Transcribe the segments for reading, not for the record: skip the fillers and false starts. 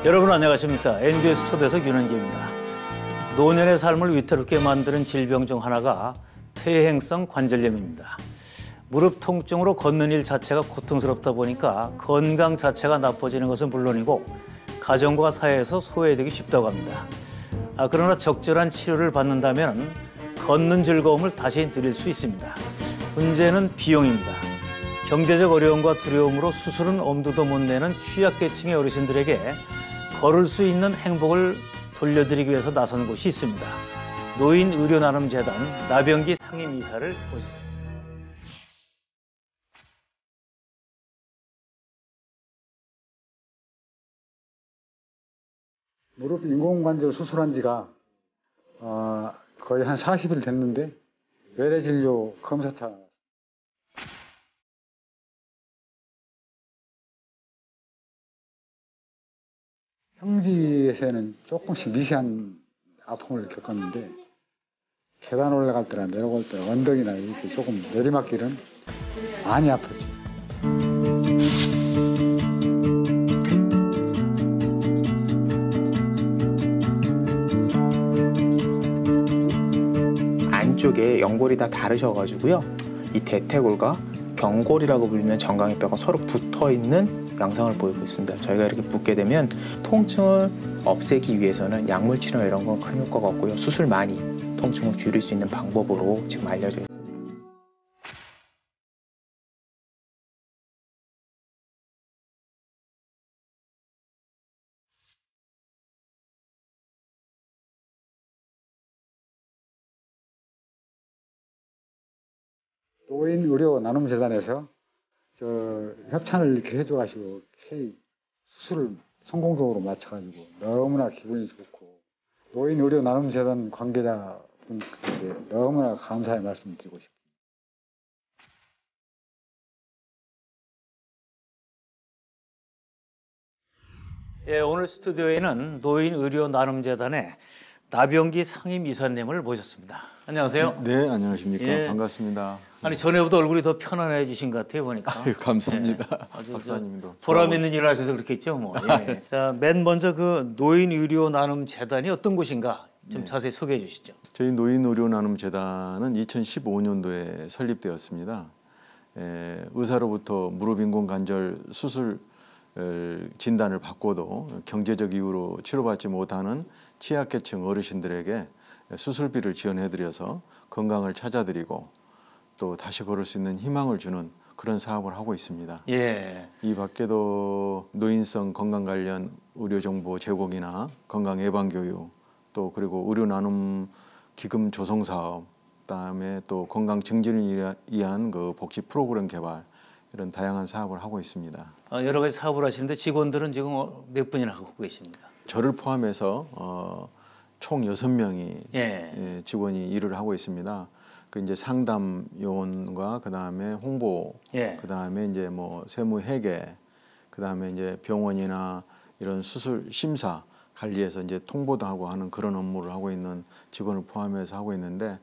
여러분 안녕하십니까? NBS 초대석 윤은기입니다. 노년의 삶을 위태롭게 만드는 질병 중 하나가 퇴행성 관절염입니다. 무릎 통증으로 걷는 일 자체가 고통스럽다 보니까 건강 자체가 나빠지는 것은 물론이고 가정과 사회에서 소외되기 쉽다고 합니다. 그러나 적절한 치료를 받는다면 걷는 즐거움을 다시 누릴 수 있습니다. 문제는 비용입니다. 경제적 어려움과 두려움으로 수술은 엄두도 못 내는 취약계층의 어르신들에게 걸을 수 있는 행복을 돌려드리기 위해서 나선 곳이 있습니다. 노인의료나눔재단 나병기 상임이사를 모셨습니다. 무릎 인공관절 수술한 지가 거의 한 40일 됐는데 외래진료 검사차 평지에서는 조금씩 미세한 아픔을 겪었는데 계단 올라갈 때나 내려갈 때나 언덕이나 이렇게 조금 내리막길은 많이 아프지. 안쪽에 연골이 다 다르셔가지고요. 이 대퇴골과 경골이라고 불리는 정강이 뼈가 서로 붙어있는 양상을 보이고 있습니다. 저희가 이렇게 붓게 되면 통증을 없애기 위해서는 약물 치료 이런 건 큰 효과가 없고요. 수술만이 통증을 줄일 수 있는 방법으로 지금 알려져 있습니다. 노인의료나눔재단에서 협찬을 이렇게 해줘가지고 수술을 성공적으로 마쳐가지고 너무나 기분이 좋고 노인의료나눔재단 관계자분들께 너무나 감사의 말씀을 드리고 싶습니다. 예, 오늘 스튜디오에는 노인의료나눔재단의 나병기 상임이사님을 모셨습니다. 안녕하세요. 네, 안녕하십니까. 예. 반갑습니다. 아니 전에보다 얼굴이 더 편안해지신 것 같아요 보니까. 아유, 감사합니다. 예, 박사님도 보람 있는 일을 하셔서 그렇겠죠 뭐. 예. 자, 맨 먼저 그 노인의료나눔재단이 어떤 곳인가 좀 자세히 소개해 주시죠. 저희 노인의료나눔재단은 2015년도에 설립되었습니다. 의사로부터 무릎 인공관절 수술 진단을 받고도 경제적 이유로 치료받지 못하는 취약계층 어르신들에게 수술비를 지원해드려서 건강을 찾아드리고 또 다시 걸을 수 있는 희망을 주는 그런 사업을 하고 있습니다. 예. 이 밖에도 노인성 건강 관련 의료 정보 제공이나 건강 예방 교육 또 그리고 의료 나눔 기금 조성 사업, 그다음에 또 건강 증진을 위한 그 복지 프로그램 개발 이런 다양한 사업을 하고 있습니다. 여러 가지 사업을 하시는데 직원들은 지금 몇 분이나 하고 계십니까? 저를 포함해서 총 6명이 예. 직원이 일을 하고 있습니다. 그 이제 상담 요원과 그다음에 홍보, 예. 그다음에 이제 뭐 세무 회계, 그다음에 이제 병원이나 이런 수술 심사 관리해서 이제 통보도 하고 하는 그런 업무를 하고 있는 직원을 포함해서 하고 있는데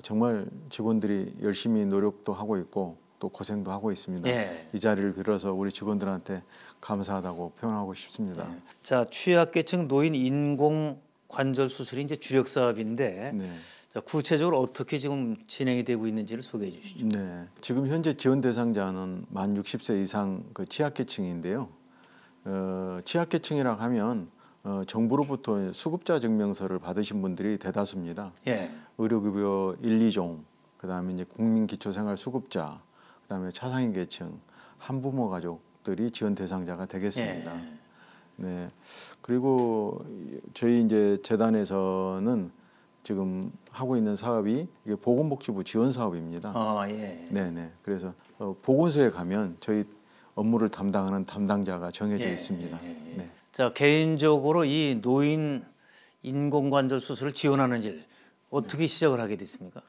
정말 직원들이 열심히 노력도 하고 있고 또 고생도 하고 있습니다. 예. 이 자리를 빌어서 우리 직원들한테 감사하다고 표현하고 싶습니다. 예. 자, 취약계층 노인 인공 관절 수술이 이제 주력 사업인데 네. 자, 구체적으로 어떻게 지금 진행이 되고 있는지를 소개해 주시죠. 네. 지금 현재 지원 대상자는 만 60세 이상 그 취약계층인데요. 취약계층이라고 하면 정부로부터 수급자 증명서를 받으신 분들이 대다수입니다. 예. 의료급여 1, 2종, 그다음에 이제 국민기초생활수급자, 그다음에 차상위 계층, 한부모 가족들이 지원 대상자가 되겠습니다. 예. 네. 그리고 저희 이제 재단에서는 지금 하고 있는 사업이 이게 보건복지부 지원 사업입니다. 예. 네네. 그래서 보건소에 가면 저희 업무를 담당하는 담당자가 정해져 있습니다. 네. 자, 개인적으로 이 노인 인공관절 수술을 지원하는 일 어떻게 시작을 하게 됐습니까?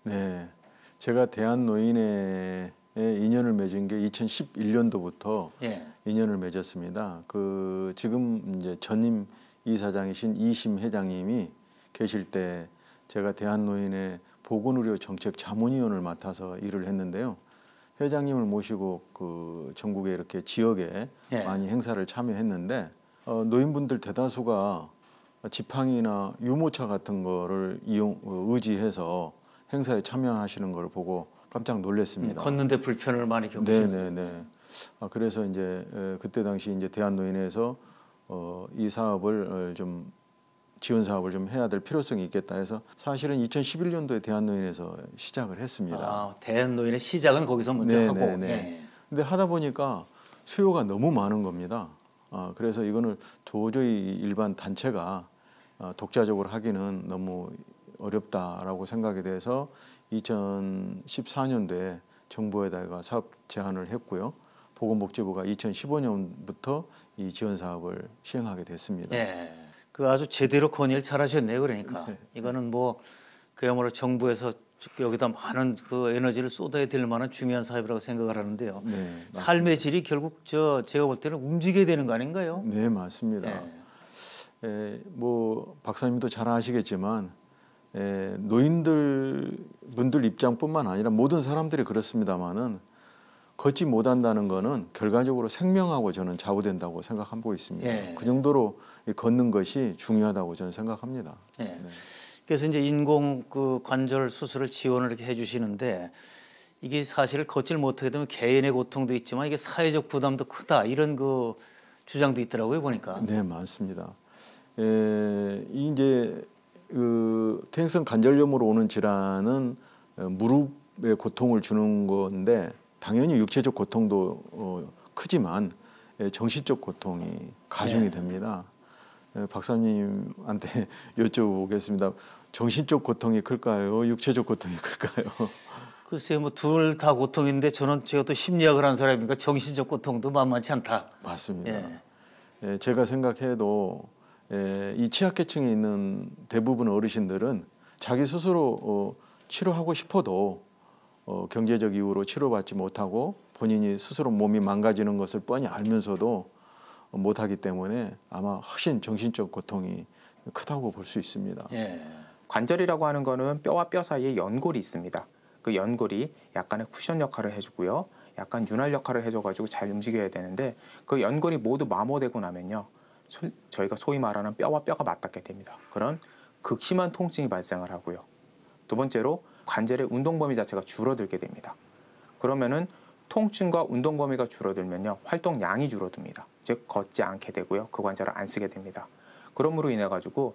네. 제가 대한노인회 인연을 맺은 게 2011년도부터 예. 인연을 맺었습니다. 그 지금 이제 전임 이사장이신 이심 회장님이 계실 때 제가 대한노인회 보건의료 정책 자문위원을 맡아서 일을 했는데요. 회장님을 모시고 그 전국에 이렇게 지역에 예. 많이 행사를 참여했는데 노인분들 대다수가 지팡이나 유모차 같은 거를 의지해서 행사에 참여하시는 걸 보고 깜짝 놀랐습니다. 걷는데 불편을 많이 겪으시는. 네네네. 그래서 이제 그때 당시 이제 대한노인회에서 이 사업을 좀 지원 사업을 좀 해야 될 필요성이 있겠다 해서 사실은 2011년도에 대한노인회에서 시작을 했습니다. 대한노인의 시작은 거기서 먼저 하고. 네네네. 예. 근데 하다 보니까 수요가 너무 많은 겁니다. 그래서 이거는 도저히 일반 단체가 독자적으로 하기는 너무 어렵다라고 생각이 돼서 2014년도에 정부에다가 사업 제안을 했고요. 보건복지부가 2015년부터 이 지원 사업을 시행하게 됐습니다. 예. 그 아주 제대로 건의를 잘하셨네요. 그러니까 이거는 뭐 그야말로 정부에서 여기다 많은 그 에너지를 쏟아야 될 만한 중요한 사업이라고 생각을 하는데요. 네, 맞습니다. 삶의 질이 결국 제가 볼 때는 움직여야 되는 거 아닌가요? 네, 맞습니다. 뭐 박사님도 잘 아시겠지만 분들 입장뿐만 아니라 모든 사람들이 그렇습니다만은 걷지 못한다는 거는 결과적으로 생명하고 저는 좌우된다고 생각하고 있습니다. 예. 그 정도로 걷는 것이 중요하다고 저는 생각합니다. 예. 네. 그래서 이제 인공 그 관절 수술을 지원을 이렇게 해주시는데 이게 사실 걷질 못하게 되면 개인의 고통도 있지만 이게 사회적 부담도 크다 이런 그 주장도 있더라고요 보니까. 네, 맞습니다. 이제 그 퇴행성 관절염으로 오는 질환은 무릎에 고통을 주는 건데 당연히 육체적 고통도 크지만 정신적 고통이 가중이 됩니다. 박사님한테 여쭤보겠습니다. 정신적 고통이 클까요? 육체적 고통이 클까요? 글쎄요, 뭐 둘 다 고통인데 제가 또 심리학을 한 사람이니까 정신적 고통도 만만치 않다. 맞습니다. 제가 생각해도 이 취약계층에 있는 대부분 어르신들은 자기 스스로 치료하고 싶어도 경제적 이유로 치료받지 못하고 본인이 스스로 몸이 망가지는 것을 뻔히 알면서도 못하기 때문에 아마 훨씬 정신적 고통이 크다고 볼 수 있습니다. 예. 관절이라고 하는 거는 뼈와 뼈 사이에 연골이 있습니다. 그 연골이 약간의 쿠션 역할을 해주고요. 약간 윤활 역할을 해줘가지고 잘 움직여야 되는데 그 연골이 모두 마모되고 나면요. 저희가 소위 말하는 뼈와 뼈가 맞닿게 됩니다. 그런 극심한 통증이 발생을 하고요. 두 번째로 관절의 운동 범위 자체가 줄어들게 됩니다. 그러면은 통증과 운동 범위가 줄어들면요. 활동량이 줄어듭니다. 즉 걷지 않게 되고요. 그 관절을 안 쓰게 됩니다. 그러므로 인해 가지고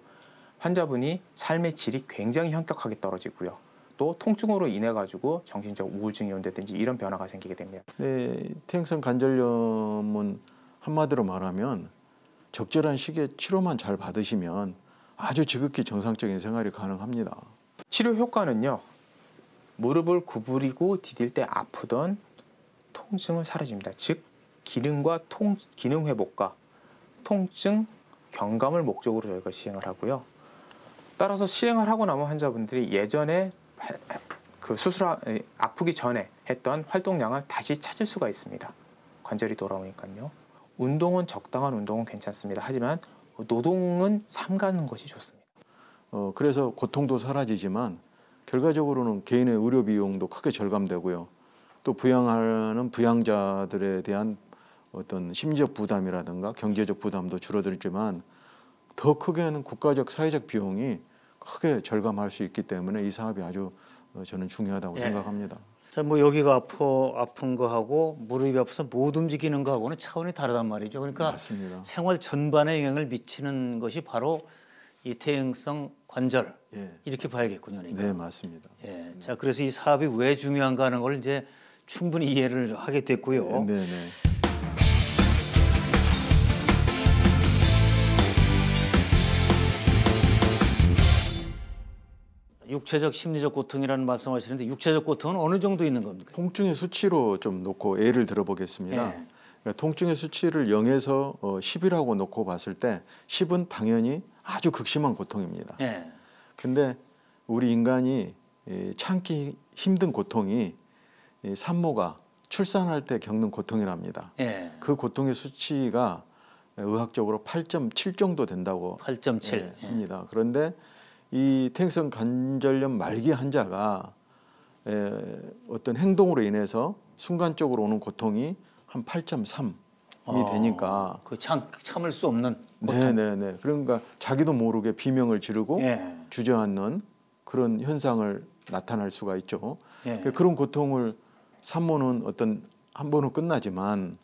환자분이 삶의 질이 굉장히 현격하게 떨어지고요. 또 통증으로 인해 가지고 정신적 우울증이 온다든지 이런 변화가 생기게 됩니다. 네, 퇴행성 관절염은 한마디로 말하면 적절한 시기에 치료만 잘 받으시면 아주 지극히 정상적인 생활이 가능합니다. 치료 효과는요. 무릎을 구부리고 디딜 때 아프던 통증은 사라집니다. 즉 기능과 기능 회복과 통증 경감을 목적으로 저희가 시행을 하고요. 따라서 시행을 하고 나면 환자분들이 예전에 그 아프기 전에 했던 활동량을 다시 찾을 수가 있습니다. 관절이 돌아오니까요. 운동은 적당한 운동은 괜찮습니다. 하지만 노동은 삼가는 것이 좋습니다. 그래서 고통도 사라지지만 결과적으로는 개인의 의료 비용도 크게 절감되고요. 또 부양하는 부양자들에 대한 어떤 심리적 부담이라든가 경제적 부담도 줄어들지만 더 크게는 국가적 사회적 비용이 크게 절감할 수 있기 때문에 이 사업이 아주 저는 중요하다고 생각합니다. 자, 뭐 여기가 아픈 거하고 무릎이 아파서 못 움직이는 거하고는 차원이 다르단 말이죠. 그러니까 맞습니다. 생활 전반에 영향을 미치는 것이 바로 이 퇴행성 관절 이렇게 봐야겠군요. 그러니까. 네, 맞습니다. 예. 자, 그래서 이 사업이 왜 중요한가 하는 걸 이제 충분히 이해를 하게 됐고요. 네, 네. 육체적, 심리적 고통이라는 말씀하시는데 육체적 고통은 어느 정도 있는 겁니까? 통증의 수치로 좀 놓고 예를 들어보겠습니다. 예. 그러니까 통증의 수치를 0에서 10이라고 놓고 봤을 때 10은 당연히 아주 극심한 고통입니다. 예. 근데 우리 인간이 참기 힘든 고통이 산모가 출산할 때 겪는 고통이랍니다. 예. 그 고통의 수치가 의학적으로 8.7 정도 된다고 8.7. 합니다. 그런데 이 퇴행성 관절염 말기 환자가 어떤 행동으로 인해서 순간적으로 오는 고통이 한 8.3 되니까. 그 참을 수 없는 고통. 네네네. 그러니까 자기도 모르게 비명을 지르고 예. 주저앉는 그런 현상을 나타날 수가 있죠. 예. 그런 고통을 산모는 한 번은 끝나지만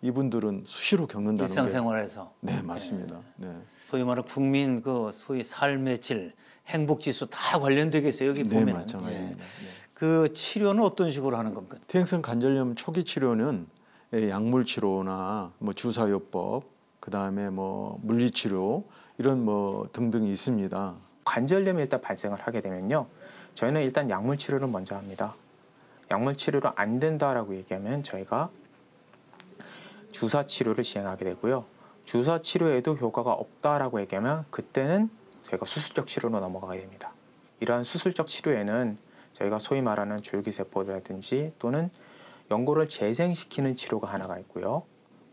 이분들은 수시로 겪는다는 게. 일상생활에서. 네, 맞습니다. 네. 소위 말하는 국민 그 소위 삶의 질, 행복 지수 다 관련되겠어요. 여기 네, 보면. 마찬가지입니다. 그 치료는 어떤 식으로 하는 겁니까? 퇴행성 관절염 초기 치료는 약물 치료나 뭐 주사요법, 그다음에 뭐 물리 치료 이런 뭐 등등이 있습니다. 관절염이 일단 발생을 하게 되면요, 저희는 일단 약물 치료를 먼저 합니다. 약물 치료로 안 된다라고 얘기하면 저희가 주사 치료를 시행하게 되고요. 주사 치료에도 효과가 없다라고 얘기하면 그때는 저희가 수술적 치료로 넘어가게 됩니다. 이러한 수술적 치료에는 저희가 소위 말하는 줄기세포라든지 또는 연골을 재생시키는 치료가 하나가 있고요.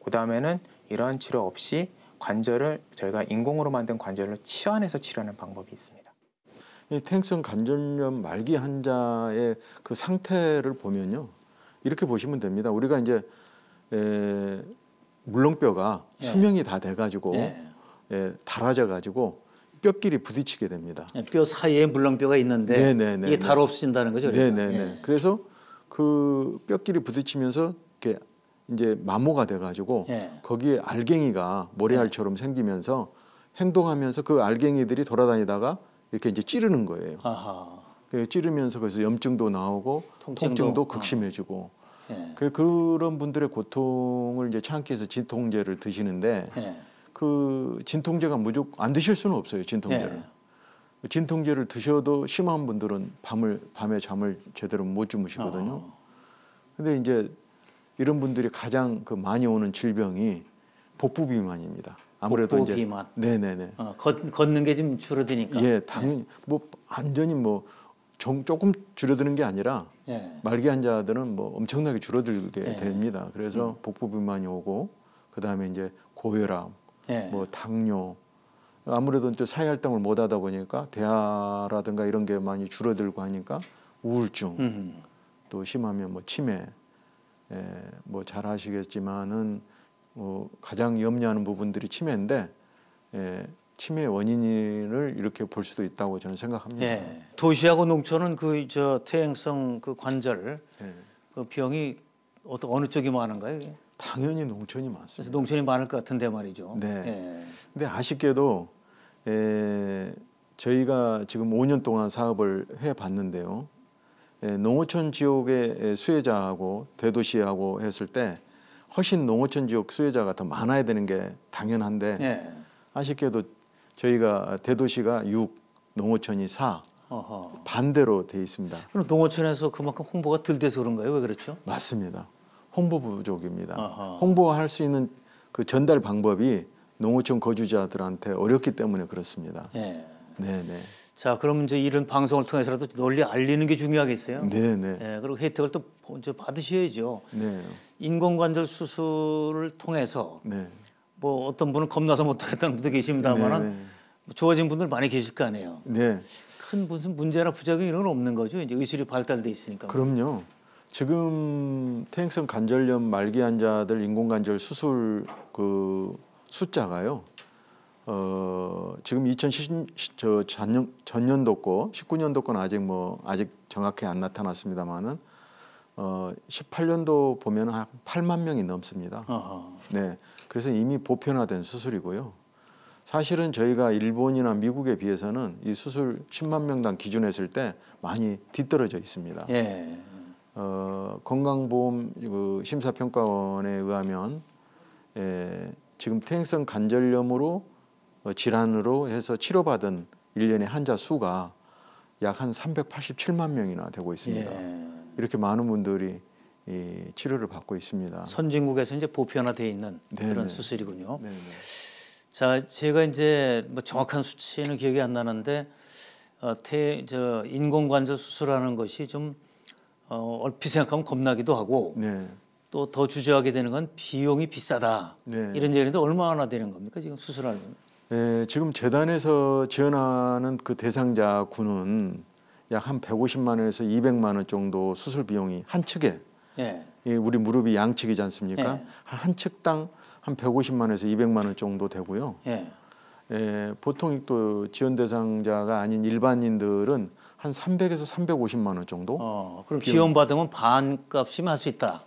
그 다음에는 이러한 치료 없이 관절을 저희가 인공으로 만든 관절을 치환해서 치료하는 방법이 있습니다. 이 퇴행성 관절염 말기 환자의 그 상태를 보면요, 이렇게 보시면 됩니다. 우리가 이제 물렁뼈가 예. 수명이 다 돼가지고 예. 닳아져가지고 뼈끼리 부딪히게 됩니다. 뼈 사이에 물렁뼈가 있는데 네네네. 이게 달 없어진다는 거죠. 그러니까. 네네네. 예. 그래서 그 뼈끼리 부딪히면서 이렇게 이제 마모가 돼가지고 예. 거기에 알갱이가 모래알처럼 생기면서 행동하면서 그 알갱이들이 돌아다니다가 이렇게 이제 찌르는 거예요. 아하. 그 찌르면서 그래서 염증도 나오고 통증도 극심해지고 예. 그런 분들의 고통을 이제 참기 위해서 진통제를 드시는데 예. 그 진통제가 무조건 안 드실 수는 없어요. 진통제를. 진통제를 드셔도 심한 분들은 밤에 잠을 제대로 못 주무시거든요. 근데 이제 이런 분들이 가장 그 많이 오는 질병이 복부 비만입니다. 아무래도 복부 이제 비만. 네네네. 걷는 게 좀 줄어드니까. 예, 당연히 뭐 완전히 뭐 조금 줄어드는 게 아니라 예. 말기 환자들은 뭐 엄청나게 줄어들게 예. 됩니다. 그래서 복부 비만이 오고 그다음에 이제 고혈압, 예. 뭐 당뇨, 아무래도 또 사회 활동을 못 하다 보니까 대화라든가 이런 게 많이 줄어들고 하니까 우울증, 또 심하면 뭐 치매, 뭐 잘 아시겠지만은 가장 염려하는 부분들이 치매인데 치매의 원인을 이렇게 볼 수도 있다고 저는 생각합니다. 예. 도시하고 농촌은 그 저 퇴행성 그 관절 예. 그 병이 어느 쪽이 많은가요? 이게? 당연히 농촌이 그래서 많습니다. 농촌이 많을 것 같은데 말이죠. 네. 예. 근데 아쉽게도 저희가 지금 5년 동안 사업을 해봤는데요. 농어촌 지역의 수혜자하고 대도시하고 했을 때 훨씬 농어촌 지역 수혜자가 더 많아야 되는 게 당연한데 예. 아쉽게도 저희가 대도시가 6, 농어촌이 4 어허. 반대로 돼 있습니다. 그럼 농어촌에서 그만큼 홍보가 덜 돼서 그런가요? 왜 그렇죠? 맞습니다. 홍보 부족입니다. 아하. 홍보할 수 있는 그 전달 방법이 농어촌 거주자들한테 어렵기 때문에 그렇습니다. 예. 네네. 자, 그럼 이제 이런 방송을 통해서라도 널리 알리는 게 중요하겠어요. 네네. 예, 그리고 혜택을 또 먼저 받으셔야죠. 네. 인공관절 수술을 통해서 네. 뭐 어떤 분은 겁나서 못하겠다는 분도 계십니다만 네. 좋아진 분들 많이 계실 거 아니에요. 네. 큰 무슨 문제나 부작용 이런 건 없는 거죠. 이제 의술이 발달돼 있으니까. 그럼요. 지금 퇴행성 관절염 말기 환자들 인공관절 수술 그 숫자가요. 지금 전년도 거 19년도 건 아직 정확히 안 나타났습니다만은 18년도 보면 한 8만 명이 넘습니다. 어허. 네. 그래서 이미 보편화된 수술이고요. 사실은 저희가 일본이나 미국에 비해서는 이 수술 10만 명당 기준했을 때 많이 뒤떨어져 있습니다. 예. 건강보험 심사평가원에 의하면 지금 퇴행성 관절염으로 질환으로 해서 치료받은 1년의 환자 수가 약 한 387만 명이나 되고 있습니다. 예. 이렇게 많은 분들이 이 치료를 받고 있습니다. 선진국에서 이제 보편화돼 있는 네네. 그런 수술이군요. 네네. 자, 제가 이제 뭐 정확한 수치는 기억이 안 나는데 인공관절 수술하는 것이 좀 얼핏 생각하면 겁나기도 하고 네. 또 더 주저하게 되는 건 비용이 비싸다. 네. 이런 얘기인데 얼마나 되는 겁니까? 지금 수술하는. 지금 재단에서 지원하는 그 대상자 군은 약 한 150만 원에서 200만 원 정도 수술 비용이 한 측에 예. 우리 무릎이 양측이지 않습니까? 네. 한 측당 한 150만에서 200만 원 정도 되고요. 예. 보통 또 지원 대상자가 아닌 일반인들은 한 300에서 350만 원 정도. 그럼 지원받으면 반값이면 할 수 있다.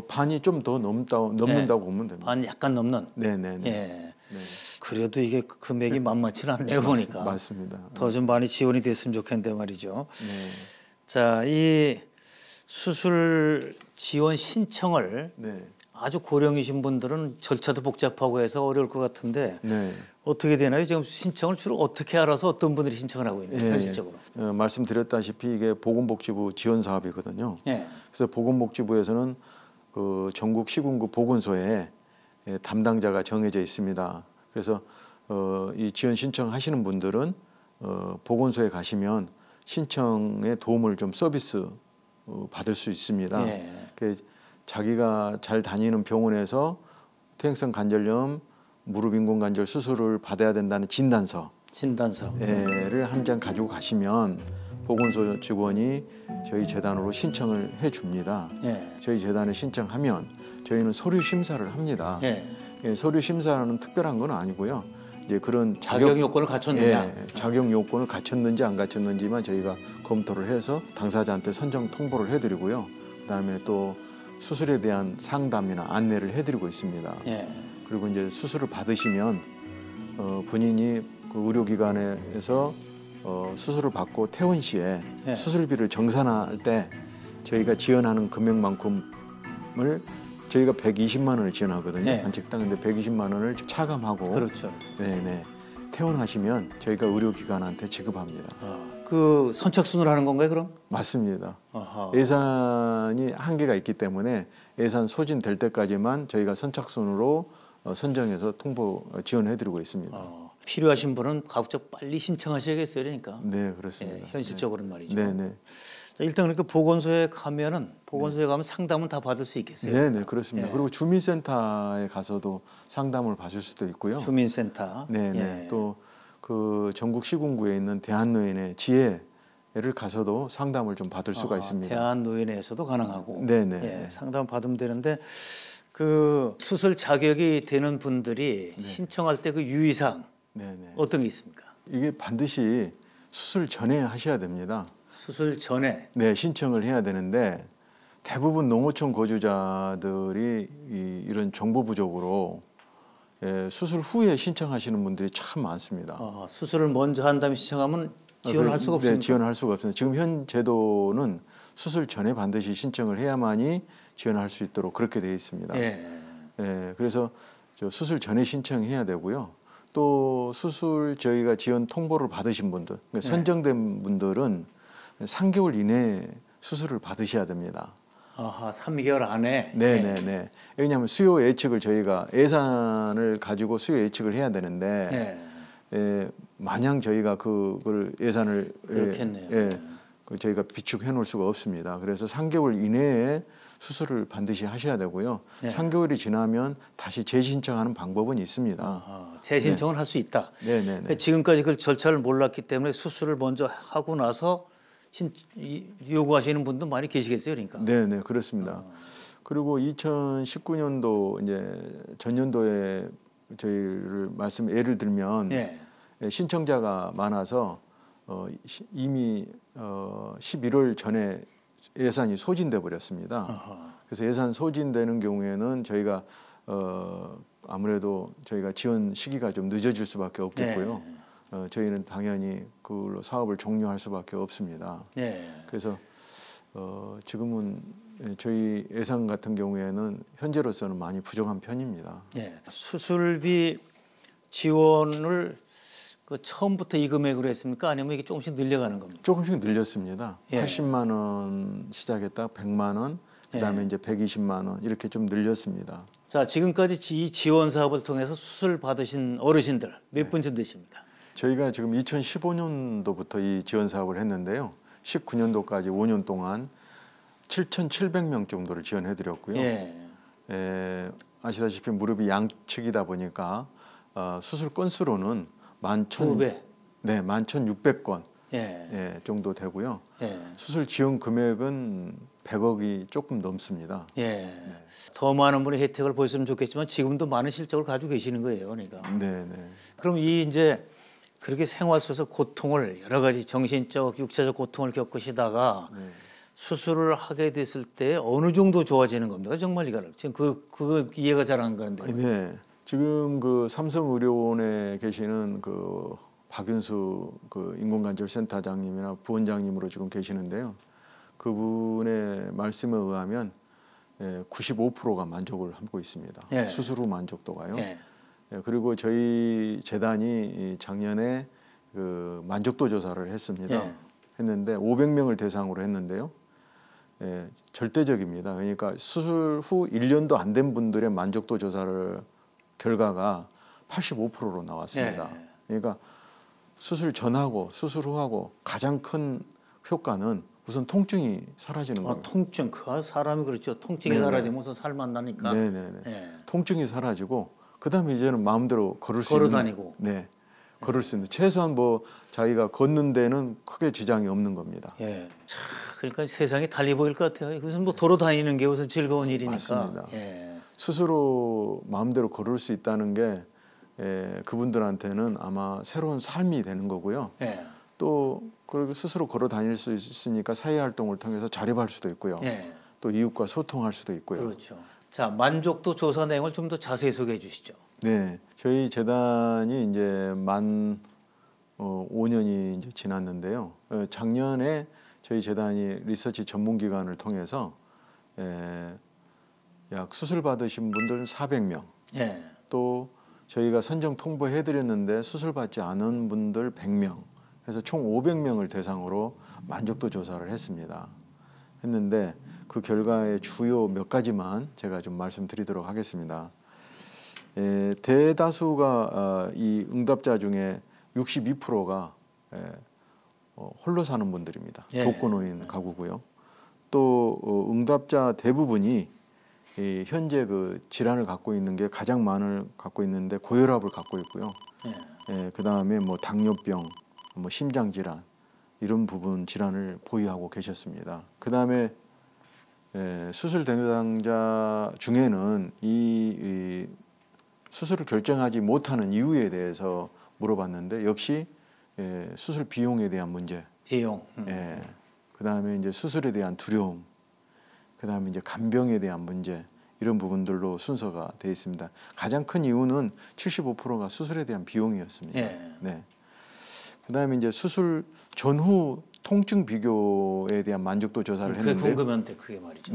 반이 좀 더 넘는다고 보면 됩니다. 반 약간 넘는. 네네네. 예. 네. 그래도 이게 금액이 만만치는 않네요 보니까. 맞습니다. 더 좀 많이 지원이 됐으면 좋겠는데 말이죠. 네. 자, 이 수술 지원 신청을 네. 아주 고령이신 분들은 절차도 복잡하고 해서 어려울 것 같은데 네. 어떻게 되나요? 지금 신청을 주로 어떻게 알아서 어떤 분들이 신청을 하고 있나요? 현실적으로. 말씀드렸다시피 이게 보건복지부 지원 사업이거든요. 예. 그래서 보건복지부에서는 그 전국 시군구 보건소에 담당자가 정해져 있습니다. 그래서 이 지원 신청하시는 분들은 보건소에 가시면 신청에 도움을 좀 서비스 받을 수 있습니다. 예. 자기가 잘 다니는 병원에서 퇴행성 관절염, 무릎 인공 관절 수술을 받아야 된다는 진단서를 한 장 가지고 가시면 보건소 직원이 저희 재단으로 신청을 해줍니다. 예. 저희 재단에 신청하면 저희는 서류 심사를 합니다. 예. 서류 심사는 특별한 건 아니고요. 이제 그런 자격 요건을 갖췄느냐? 자격 요건을 갖췄는지 안 갖췄는지만 저희가 검토를 해서 당사자한테 선정 통보를 해드리고요. 그다음에 또 수술에 대한 상담이나 안내를 해드리고 있습니다. 예. 그리고 이제 수술을 받으시면 본인이 그 의료기관에서 수술을 받고 퇴원 시에 예. 수술비를 정산할 때 저희가 지원하는 금액만큼을 저희가 120만 원을 지원하거든요. 예. 한식당. 근데 120만 원을 차감하고 그렇죠. 네네. 퇴원하시면 저희가 의료기관한테 지급합니다. 그 선착순으로 하는 건가요, 그럼? 맞습니다. 아하. 예산이 한계가 있기 때문에 예산 소진될 때까지만 저희가 선착순으로 선정해서 지원해드리고 있습니다. 필요하신 분은 가급적 빨리 신청하셔야겠어요, 그러니까. 네, 그렇습니다. 예, 현실적으로는 말이죠. 네네. 자, 일단 그러니까 보건소에 가면 상담은 다 받을 수 있겠어요. 네네, 그렇습니다. 예. 그리고 주민센터에 가서도 상담을 받을 수도 있고요. 주민센터. 네네. 예. 또 그 전국 시군구에 있는 대한노인의 지혜를 가서도 상담을 좀 받을 수가 있습니다. 대한노인에서도 가능하고. 네네. 예, 상담 받으면 되는데 그 수술 자격이 되는 분들이 신청할 때 그 유의사항 네네. 어떤 게 있습니까? 이게 반드시 수술 전에 하셔야 됩니다. 수술 전에. 네, 신청을 해야 되는데 대부분 농어촌 거주자들이 이런 정보 부족으로 수술 후에 신청하시는 분들이 참 많습니다. 수술을 먼저 한 다음에 신청하면 지원할 수가 없습니다. 네, 지원할 수가 없습니다. 지금 현 제도는 수술 전에 반드시 신청을 해야만이 지원할 수 있도록 그렇게 되어 있습니다. 예. 그래서 수술 전에 신청해야 되고요. 또 수술 저희가 지원 통보를 받으신 분들, 그러니까 선정된 분들은 3개월 이내에 수술을 받으셔야 됩니다. 3개월 안에. 네네네. 왜냐하면 수요 예측을 저희가 예산을 가지고 수요 예측을 해야 되는데 마냥 저희가 그걸 예산을 그렇겠네요. 저희가 비축해 놓을 수가 없습니다. 그래서 3개월 이내에 수술을 반드시 하셔야 되고요. 3개월이 지나면 다시 재신청하는 방법은 있습니다. 재신청을 할 수 있다. 네네네. 그러니까 지금까지 그 절차를 몰랐기 때문에 수술을 먼저 하고 나서 요구하시는 분도 많이 계시겠어요, 그러니까. 네네, 그렇습니다. 그리고 2019년도 이제 전년도에 저희를 예를 들면 신청자가 많아서 이미 11월 전에 예산이 소진돼 버렸습니다. 그래서 예산 소진되는 경우에는 저희가 아무래도 저희가 지원 시기가 좀 늦어질 수밖에 없겠고요. 저희는 당연히 그걸로 사업을 종료할 수밖에 없습니다. 그래서 지금은 저희 예산 같은 경우에는 현재로서는 많이 부족한 편입니다. 수술비 지원을 그 처음부터 이 금액으로 했습니까? 아니면 이게 조금씩 늘려가는 겁니까? 조금씩 늘렸습니다. 80만 원 시작했다 100만 원, 그다음에 이제 120만 원 이렇게 좀 늘렸습니다. 자, 지금까지 이 지원 사업을 통해서 수술 받으신 어르신들 몇 분쯤 되십니까? 저희가 지금 2015년도부터 이 지원 사업을 했는데요. 19년도까지 5년 동안 7,700명 정도를 지원해드렸고요. 아시다시피 무릎이 양측이다 보니까 수술 건수로는 11,600건 정도 되고요. 수술 지원 금액은 100억이 조금 넘습니다. 예. 더 많은 분의 혜택을 보셨으면 좋겠지만 지금도 많은 실적을 가지고 계시는 거예요, 그러니까. 네, 네. 그럼 이 이제 그렇게 생활 속에서 고통을 여러 가지 정신적, 육체적 고통을 겪으시다가 수술을 하게 됐을 때 어느 정도 좋아지는 겁니까? 정말 이거를 지금 그 이해가 잘 안 가는데. 네. 지금 그 삼성의료원에 계시는 그 박윤수 그 인공관절센터장님이나 부원장님으로 지금 계시는데요. 그분의 말씀에 의하면 95%가 만족을 하고 있습니다. 예. 수술 후 만족도가요. 예. 그리고 저희 재단이 작년에 그 만족도 조사를 했습니다. 예. 했는데 500명을 대상으로 했는데요. 절대적입니다. 그러니까 수술 후 1년도 안 된 분들의 만족도 조사를 결과가 85%로 나왔습니다. 예. 그러니까 수술 전하고 수술 후하고 가장 큰 효과는 우선 통증이 사라지는 겁니다. 통증, 사람이 그렇죠. 통증이 네네. 사라지면 우선 살만 나니까. 네네네. 예. 통증이 사라지고 그다음에 이제는 마음대로 걸을 수 걸어 있는. 다니고. 네, 걸을 수 있는. 최소한 뭐 자기가 걷는 데는 크게 지장이 없는 겁니다. 예. 참, 그러니까 세상이 달리 보일 것 같아요. 그것은 뭐 도로 다니는 게 우선 즐거운 일이니까. 맞습니다. 예. 스스로 마음대로 걸을 수 있다는 게 그분들한테는 아마 새로운 삶이 되는 거고요. 예. 또 그리고 스스로 걸어 다닐 수 있으니까 사회 활동을 통해서 자립할 수도 있고요. 예. 또 이웃과 소통할 수도 있고요. 그렇죠. 자, 만족도 조사 내용을 좀 더 자세히 소개해 주시죠. 네, 저희 재단이 이제 만 5년이 이제 지났는데요. 작년에 저희 재단이 리서치 전문기관을 통해서 약 수술 받으신 분들 400명, 예. 또 저희가 선정 통보해드렸는데 수술 받지 않은 분들 100명, 해서 총 500명을 대상으로 만족도 조사를 했습니다. 했는데 그 결과의 주요 몇 가지만 제가 좀 말씀드리도록 하겠습니다. 대다수가 이 응답자 중에 62%가 홀로 사는 분들입니다. 예. 독거노인 가구고요. 또 응답자 대부분이 현재 그 질환을 갖고 있는 게 가장 많을 갖고 있는데 고혈압을 갖고 있고요. 그 다음에 뭐 당뇨병, 뭐 심장 질환 이런 부분 질환을 보유하고 계셨습니다. 그 다음에 수술 대상자 중에는 이 수술을 결정하지 못하는 이유에 대해서 물어봤는데 역시 수술 비용에 대한 문제, 비용. 그 다음에 이제 수술에 대한 두려움, 그 다음에 이제 간병에 대한 문제 이런 부분들로 순서가 되어 있습니다. 가장 큰 이유는 75%가 수술에 대한 비용이었습니다. 예. 네. 그 다음에 이제 수술 전후 통증 비교에 대한 만족도 조사를 그게 했는데 궁금한데 그게 말이죠.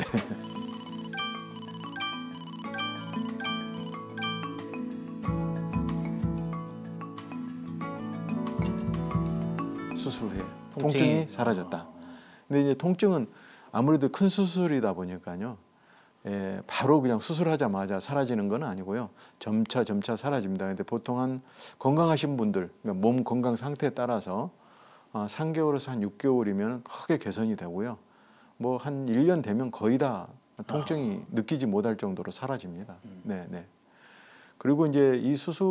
수술 후에 통증이 사라졌다. 근데 이제 통증은 아무래도 큰 수술이다 보니까요. 바로 그냥 수술하자마자 사라지는 건 아니고요. 점차 사라집니다. 근데 보통 한 건강하신 분들, 그러니까 몸 건강 상태에 따라서 3개월에서 한 6개월이면 크게 개선이 되고요. 뭐 한 1년 되면 거의 다 통증이 느끼지 못할 정도로 사라집니다. 네. 그리고 이제 이 수술이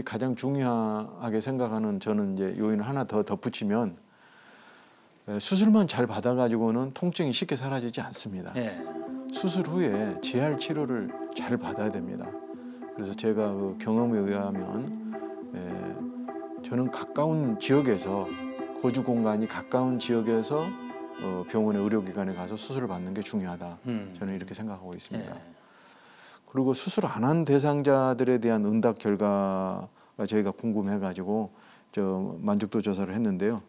가장 중요하게 생각하는 저는 이제 요인을 하나 더 덧붙이면 수술만 잘 받아가지고는 통증이 쉽게 사라지지 않습니다. 예. 수술 후에 재활 치료를 잘 받아야 됩니다. 그래서 제가 그 경험에 의하면 저는 가까운 지역에서 거주 공간이 가까운 지역에서 병원의 의료기관에 가서 수술을 받는 게 중요하다. 저는 이렇게 생각하고 있습니다. 예. 그리고 수술 안 한 대상자들에 대한 응답 결과가 저희가 궁금해가지고 만족도 조사를 했는데요.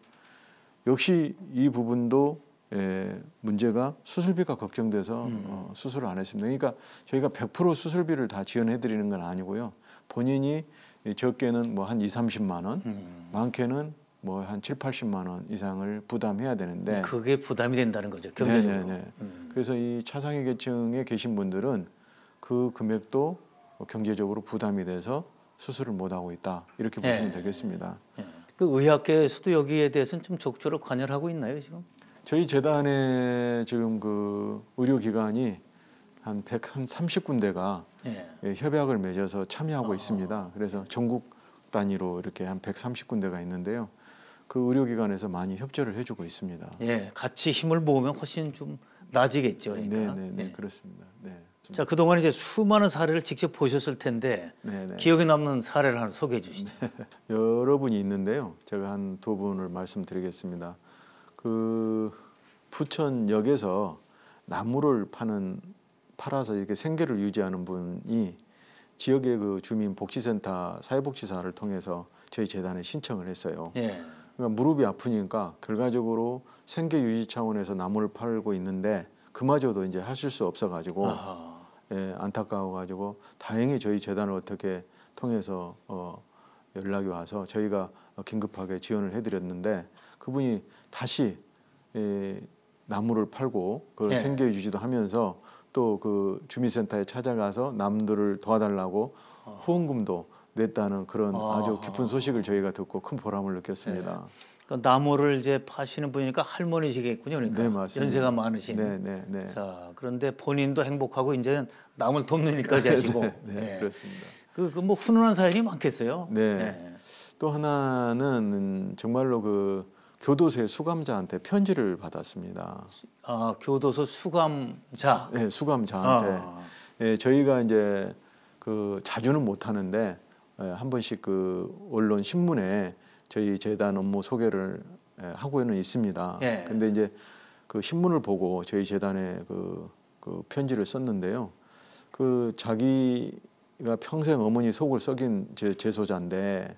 역시 이 부분도 문제가 수술비가 걱정돼서 수술을 안 했습니다. 그러니까 저희가 100% 수술비를 다 지원해드리는 건 아니고요. 본인이 적게는 뭐 한 20-30만 원, 많게는 뭐 한 70-80만 원 이상을 부담해야 되는데 그게 부담이 된다는 거죠. 경제적으로. 네네네. 그래서 이 차상위 계층에 계신 분들은 그 금액도 경제적으로 부담이 돼서 수술을 못 하고 있다 이렇게 보시면 되겠습니다. 그 의학계에서도 여기에 대해서는 좀 적극적으로 관여를 하고 있나요 지금? 저희 재단에 지금 그 의료기관이 한 130군데가 협약을 맺어서 참여하고 있습니다. 그래서 전국 단위로 이렇게 한 130군데가 있는데요. 그 의료기관에서 많이 협조를 해주고 있습니다. 예, 같이 힘을 모으면 훨씬 좀 나아지겠죠. 그러니까. 네, 예. 그렇습니다. 네. 자, 그동안 이제 수많은 사례를 직접 보셨을 텐데 네. 기억에 남는 사례를 하나 소개해 주시죠. 여러 분이 있는데요. 제가 한 두 분을 말씀드리겠습니다. 그 부천역에서 나무를 팔아서 이렇게 생계를 유지하는 분이 지역의 그 주민 복지센터 사회복지사를 통해서 저희 재단에 신청을 했어요. 예. 그러니까 무릎이 아프니까 결과적으로 생계 유지 차원에서 나무를 팔고 있는데 그마저도 이제 하실 수 없어가지고 예, 안타까워가지고 다행히 저희 재단을 어떻게 통해서 연락이 와서 저희가 긴급하게 지원을 해드렸는데 그분이 다시 나무를 팔고 그걸 예. 생계 유지도 하면서 또 그 주민센터에 찾아가서 남들을 도와달라고 후원금도 냈다는 그런 아주 기쁜 소식을 저희가 듣고 큰 보람을 느꼈습니다. 그러니까 나무를 이제 파시는 분이니까 할머니시겠군요. 그러니까 네, 맞습니다. 연세가 많으신. 네. 자, 그런데 본인도 행복하고 이제 남을 돕는 일까지 하시고. 네, 그렇습니다. 뭐 훈훈한 사연이 많겠어요. 네. 또 하나는 정말로 그 교도소의 수감자한테 편지를 받았습니다. 아, 교도소 수감자. 네, 수감자한테. 예, 저희가 이제 그 자주는 못 하는데 한 번씩 그 언론 신문에 저희 재단 업무 소개를 하고는 있습니다. 예. 근데 이제 그 신문을 보고 저희 재단에 그 편지를 썼는데요. 그 자기가 평생 어머니 속을 썩인 재소자인데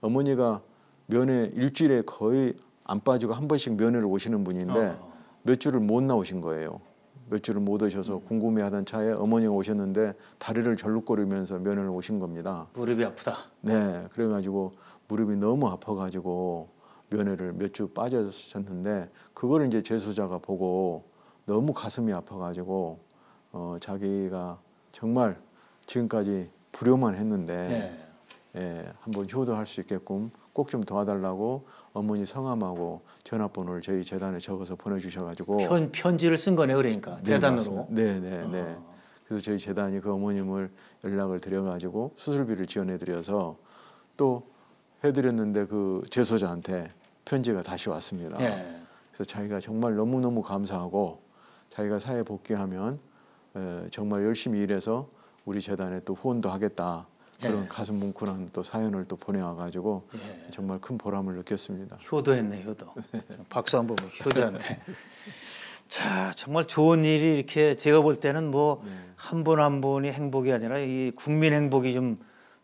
어머니가 면회 일주일에 거의 안 빠지고 한 번씩 면회를 오시는 분인데 몇 주를 못 나오신 거예요. 몇 주를 못 오셔서 궁금해하던 차에 어머니가 오셨는데 다리를 절룩거리면서 면회를 오신 겁니다. 무릎이 아프다. 네, 그래가지고 무릎이 너무 아파가지고 면회를 몇 주 빠져셨는데 그걸 이제 재소자가 보고 너무 가슴이 아파가지고 자기가 정말 지금까지 불효만 했는데 예, 한번 효도할 수 있게끔 꼭 좀 도와달라고 어머니 성함하고 전화번호를 저희 재단에 적어서 보내주셔가지고 편지를 쓴 거네요, 그러니까 재단으로. 네. 그래서 저희 재단이 그 어머님을 연락을 드려가지고 수술비를 지원해드려서 또 해드렸는데 그 재소자한테 편지가 다시 왔습니다. 예. 그래서 자기가 정말 너무너무 감사하고 자기가 사회 복귀하면 정말 열심히 일해서 우리 재단에 또 후원도 하겠다. 그런 가슴 뭉클한 또 사연을 또 보내와가지고 정말 큰 보람을 느꼈습니다. 효도했네, 효도. 박수 한번 효자한테. 자, 정말 좋은 일이 이렇게 제가 볼 때는 뭐 한 분 한 분이 행복이 아니라 이 국민 행복이 좀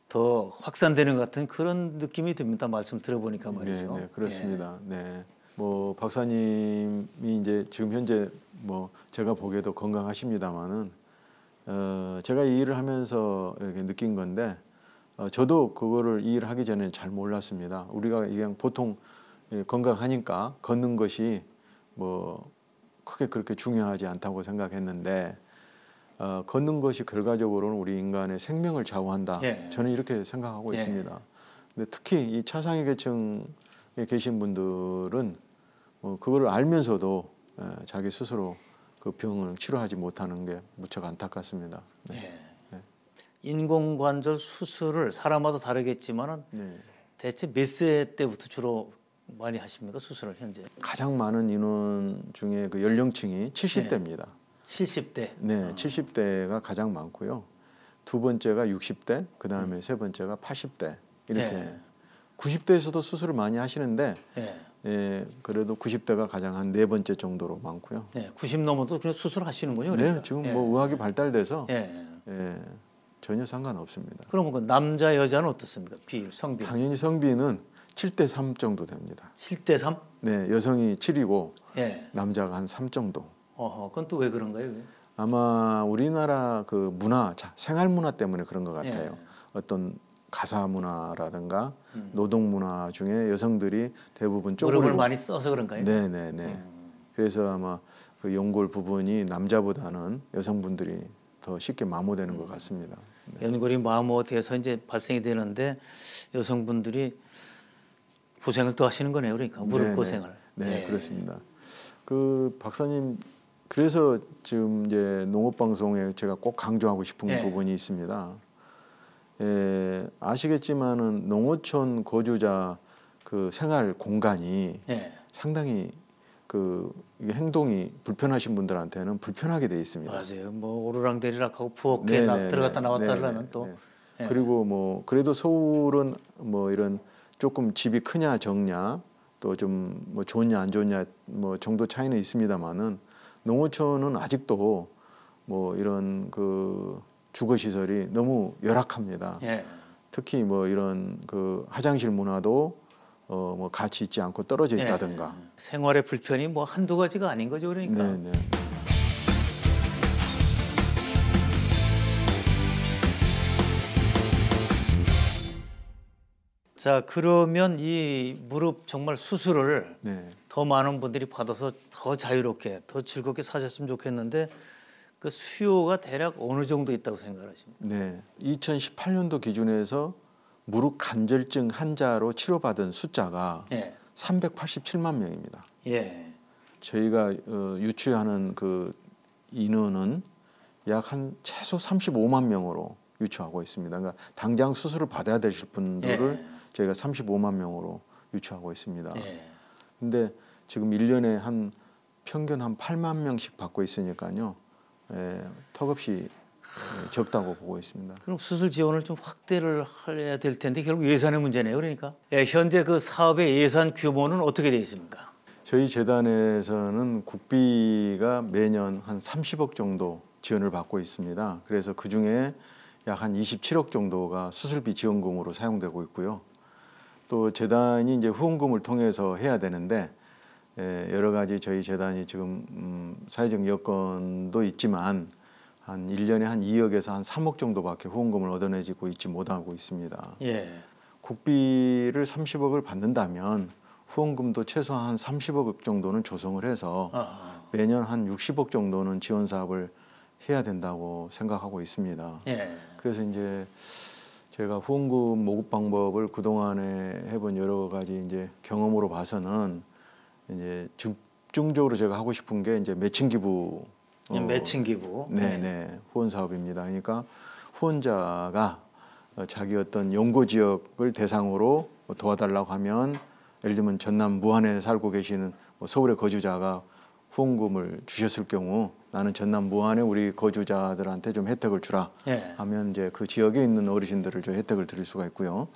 더 확산되는 것 같은 그런 느낌이 듭니다. 말씀 들어보니까 말이죠. 네, 그렇습니다. 네, 뭐 박사님이 이제 지금 현재 뭐 제가 보기에도 건강하십니다만은 제가 이 일을 하면서 이렇게 느낀 건데 저도 그거를 이 일을 하기 전에 잘 몰랐습니다. 우리가 그냥 보통 건강하니까 걷는 것이 뭐 크게 그렇게 중요하지 않다고 생각했는데 걷는 것이 결과적으로는 우리 인간의 생명을 좌우한다. 저는 이렇게 생각하고 있습니다. 근데 특히 이 차상위 계층에 계신 분들은 그거를 알면서도 자기 스스로 그 병을 치료하지 못하는 게 무척 안타깝습니다. 네. 인공관절 수술을 사람마다 다르겠지만은 대체 몇 세 때부터 주로 많이 하십니까, 수술을 현재? 가장 많은 인원 중에 그 연령층이 70대입니다. 70대. 네, 70대가 가장 많고요. 두 번째가 60대, 그 다음에 세 번째가 80대 이렇게. 90대에서도 수술을 많이 하시는데 그래도 90대가 가장 한 네 번째 정도로 많고요. 90 넘어도 그냥 수술하시는군요. 네, 그러니까. 지금 뭐 의학이 발달돼서 전혀 상관없습니다. 그러면 그 남자 여자는 어떻습니까? 비율, 성비? 당연히 성비는 7대 3 정도 됩니다. 7대 3? 네, 여성이 7이고 남자가 한 3 정도. 그건 또 왜 그런가요? 그게? 아마 우리나라 그 문화, 생활 문화 때문에 그런 것 같아요. 어떤 가사 문화라든가 노동 문화 중에 여성들이 대부분 무릎을 많이 써서 그런가요? 네. 그래서 아마 그 연골 부분이 남자보다는 여성분들이 더 쉽게 마모되는 것 같습니다. 연골이 마모돼서 이제 발생이 되는데 여성분들이 고생을 또 하시는 거네요. 그러니까 무릎 고생을. 네, 그렇습니다. 그 박사님 그래서 지금 이제 농업방송에 제가 꼭 강조하고 싶은 부분이 있습니다. 아시겠지만은 농어촌 거주자 그 생활 공간이 예. 상당히 그 이게 행동이 불편하신 분들한테는 불편하게 돼 있습니다. 맞아요. 뭐 오르락내리락하고 부엌에 네네네. 들어갔다 나왔다를 네네. 하는 또. 네. 예. 그리고 뭐 그래도 서울은 뭐 이런 조금 집이 크냐 적냐 또 좀 뭐 좋냐 안 좋냐 뭐 정도 차이는 있습니다만은 농어촌은 아직도 뭐 이런 그 주거 시설이 너무 열악합니다. 예. 특히 뭐 이런 그 화장실 문화도 뭐 같이 있지 않고 떨어져 있다든가. 예. 생활의 불편이 뭐 한두 가지가 아닌 거죠, 그러니까. 네네. 자, 그러면 이 무릎 정말 수술을 네. 더 많은 분들이 받아서 더 자유롭게, 더 즐겁게 사셨으면 좋겠는데 그 수요가 대략 어느 정도 있다고 생각하십니까? 네. 2018년도 기준에서 무릎 관절증 환자로 치료받은 숫자가 예. 387만 명입니다. 예. 저희가 유치하는 그 인원은 약 한 최소 35만 명으로 유치하고 있습니다. 그러니까 당장 수술을 받아야 되실 분들을 예. 저희가 35만 명으로 유치하고 있습니다. 예. 근데 지금 1년에 한 평균 한 8만 명씩 받고 있으니까요. 턱없이 적다고 보고 있습니다. 그럼 수술 지원을 좀 확대를 해야 될 텐데 결국 예산의 문제네요, 그러니까. 예, 현재 그 사업의 예산 규모는 어떻게 돼 있습니까? 저희 재단에서는 국비가 매년 한 30억 정도 지원을 받고 있습니다. 그래서 그 중에 약 한 27억 정도가 수술비 지원금으로 사용되고 있고요. 또 재단이 이제 후원금을 통해서 해야 되는데 여러 가지 저희 재단이 지금 사회적 여건도 있지만 한 1년에 한 2억에서 한 3억 정도밖에 후원금을 얻어내지고 있지 못하고 있습니다. 예. 국비를 30억을 받는다면 후원금도 최소한 한 30억 정도는 조성을 해서 매년 한 60억 정도는 지원 사업을 해야 된다고 생각하고 있습니다. 예. 그래서 이제 제가 후원금 모급 방법을 그동안에 해본 여러 가지 이제 경험으로 봐서는 이제 집중적으로 제가 하고 싶은 게 이제 매칭 기부. 매칭 기부. 네네. 후원 사업입니다. 그러니까 후원자가 자기 어떤 연고 지역을 대상으로 도와달라고 하면 예를 들면 전남 무안에 살고 계시는 서울의 거주자가 후원금을 주셨을 경우 나는 전남 무안에 우리 거주자들한테 좀 혜택을 주라 예. 하면 이제 그 지역에 있는 어르신들을 좀 혜택을 드릴 수가 있고요.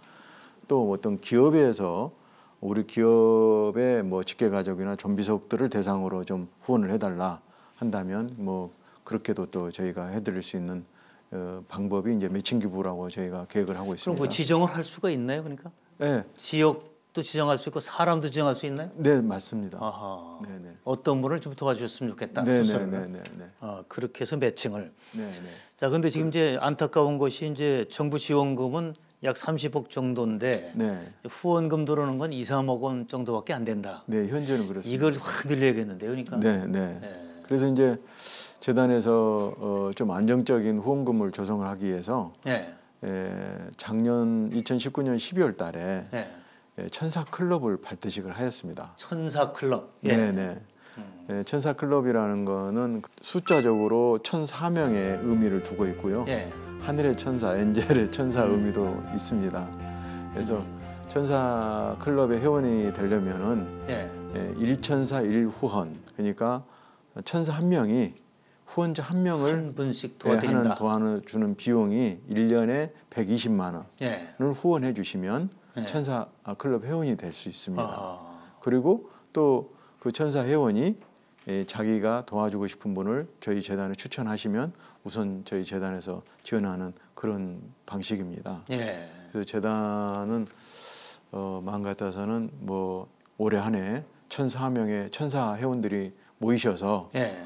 또 어떤 기업에서 우리 기업의 뭐 직계가족이나 좀비속들을 대상으로 좀 후원을 해달라 한다면 뭐 그렇게도 또 저희가 해드릴 수 있는 방법이 이제 매칭 기부라고 저희가 계획을 하고 있습니다. 그럼 뭐 지정을 할 수가 있나요, 그러니까? 네, 지역도 지정할 수 있고 사람도 지정할 수 있나요? 네 맞습니다. 아하. 네네. 어떤 분을 좀 도와주셨으면 좋겠다. 수술을. 네네네네. 그렇게 해서 매칭을. 네네. 자, 근데 지금 이제 안타까운 것이 이제 정부 지원금은 약 30억 정도인데 네. 후원금 들어오는 건 2, 3억 원 정도밖에 안 된다. 네 현재는 그렇습니다. 이걸 확 늘려야겠는데요, 그러니까. 네. 예. 그래서 이제 재단에서 좀 안정적인 후원금을 조성을 하기 위해서 예. 작년 2019년 12월 달에 예. 천사 클럽을 발대식을 하였습니다. 천사 클럽. 예. 네네. 천사 클럽이라는 거는 숫자적으로 1,004명의 의미를 두고 있고요. 예. 하늘의 천사, 엔젤의 천사 의미도 있습니다. 그래서 천사 클럽의 회원이 되려면은 예. 1천사 1후원, 그러니까 천사 한 명이 후원자 한 명을 한 분씩 하는 도와드린다. 도와주는 비용이 1년에 120만 예. 원을 후원해 주시면 예. 천사 클럽 회원이 될 수 있습니다. 아. 그리고 또 그 천사 회원이 자기가 도와주고 싶은 분을 저희 재단에 추천하시면 우선 저희 재단에서 지원하는 그런 방식입니다. 예. 그래서 재단은 마음 같아서는 뭐 올해 한 해 1,004명의 천사 회원들이 모이셔서 예.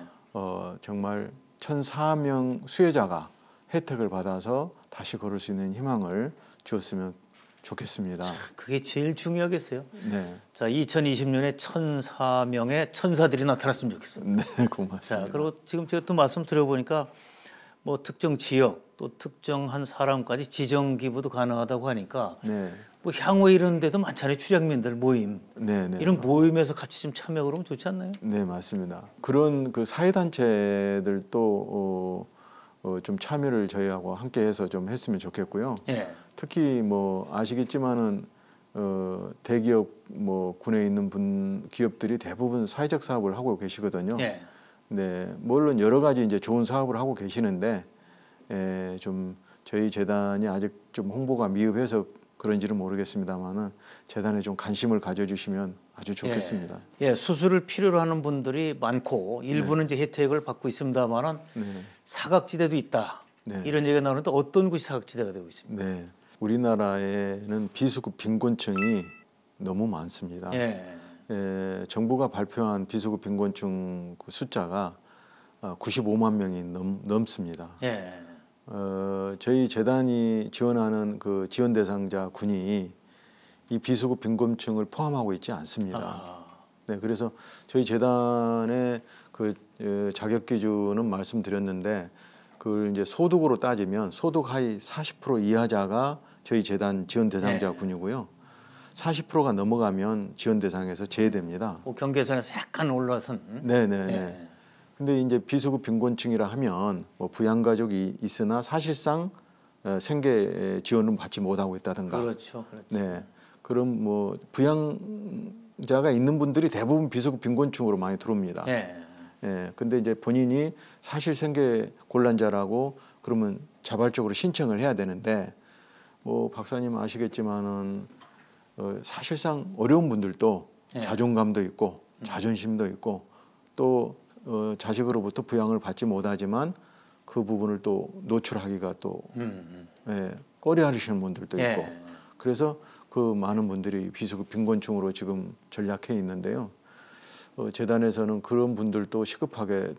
정말 1,004명 수혜자가 혜택을 받아서 다시 걸을 수 있는 희망을 주었으면 좋겠습니다. 그게 제일 중요하겠어요. 네, 자, 2020년에 1,004명의 천사들이 나타났으면 좋겠어요. 네 자, 고맙습니다. 그리고 지금 제가 또 말씀 들어보니까 뭐 특정 지역 또 특정한 사람까지 지정 기부도 가능하다고 하니까 네, 뭐 향후 이런 데도 많잖아요. 출향민들 모임. 네, 네. 이런 모임에서 같이 좀 참여 그러면 좋지 않나요? 네 맞습니다. 그런 그 사회단체들도 좀 참여를 저희하고 함께해서 좀 했으면 좋겠고요. 예. 특히 뭐 아시겠지만은 대기업 뭐 군에 있는 기업들이 대부분 사회적 사업을 하고 계시거든요. 예. 네, 물론 여러 가지 이제 좋은 사업을 하고 계시는데 좀 저희 재단이 아직 좀 홍보가 미흡해서 그런지는 모르겠습니다만은 재단에 좀 관심을 가져주시면 아주 좋겠습니다. 예, 수술을 필요로 하는 분들이 많고 일부는 이제 혜택을 받고 있습니다만은 네. 사각지대도 있다. 네. 이런 얘기가 나오는데 어떤 곳이 사각지대가 되고 있습니까? 네, 우리나라에는 비수급 빈곤층이 너무 많습니다. 예. 정부가 발표한 비수급 빈곤층 그 숫자가 95만 명이 넘습니다. 예. 저희 재단이 지원하는 그 지원 대상자 군이 이 비수급 빈곤층을 포함하고 있지 않습니다. 네, 그래서 저희 재단의 그 자격 기준은 말씀드렸는데 그걸 이제 소득으로 따지면 소득 하위 40% 이하자가 저희 재단 지원 대상자 군이고요. 40%가 넘어가면 지원 대상에서 제외됩니다. 그 경계선에서 약간 올라선. 네네네. 예. 근데 이제 비수급 빈곤층이라 하면 뭐 부양가족이 있으나 사실상 생계 지원을 받지 못하고 있다든가. 그렇죠. 그렇죠. 네. 그럼 뭐 부양자가 있는 분들이 대부분 비수급 빈곤층으로 많이 들어옵니다. 예. 예. 근데 이제 본인이 사실 생계 곤란자라고 그러면 자발적으로 신청을 해야 되는데 뭐 박사님 아시겠지만은 사실상 어려운 분들도 예. 자존감도 있고 자존심도 있고 또 자식으로부터 부양을 받지 못하지만 그 부분을 또 노출하기가 또 예, 꺼려하시는 분들도 있고 예. 그래서 그 많은 분들이 비수급 빈곤층으로 지금 전락해 있는데요. 재단에서는 그런 분들도 시급하게